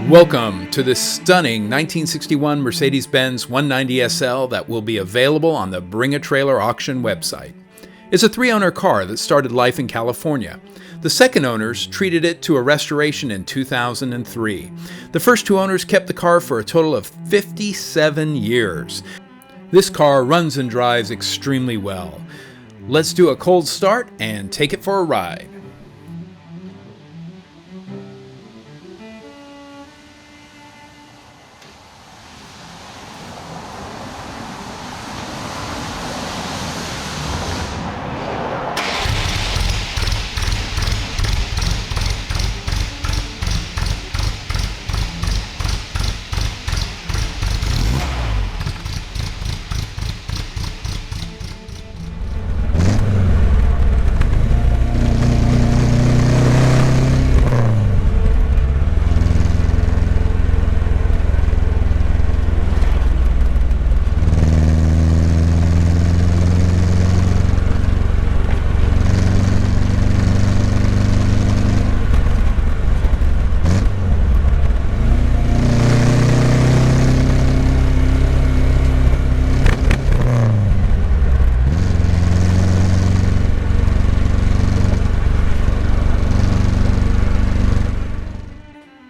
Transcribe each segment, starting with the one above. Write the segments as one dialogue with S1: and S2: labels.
S1: Welcome to this stunning 1961 Mercedes Benz 190 SL that will be available on the Bring a Trailer auction website. It's a three-owner car that started life in California. The second owners treated it to a restoration in 2003. The first two owners kept the car for a total of 57 years. This car runs and drives extremely well. Let's do a cold start and take it for a ride.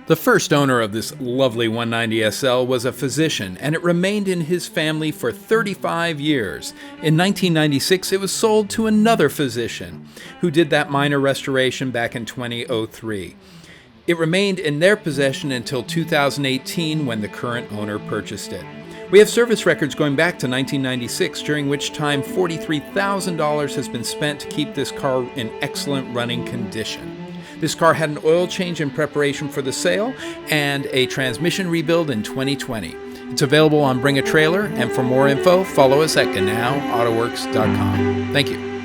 S1: The first owner of this lovely 190 SL was a physician, and it remained in his family for 35 years. In 1996, it was sold to another physician, who did that minor restoration back in 2003. It remained in their possession until 2018, when the current owner purchased it. We have service records going back to 1996, during which time $43,000 has been spent to keep this car in excellent running condition. This car had an oil change in preparation for the sale and a transmission rebuild in 2020. It's available on Bring a Trailer, and for more info, follow us at Genau, AutoWerks.com. Thank you.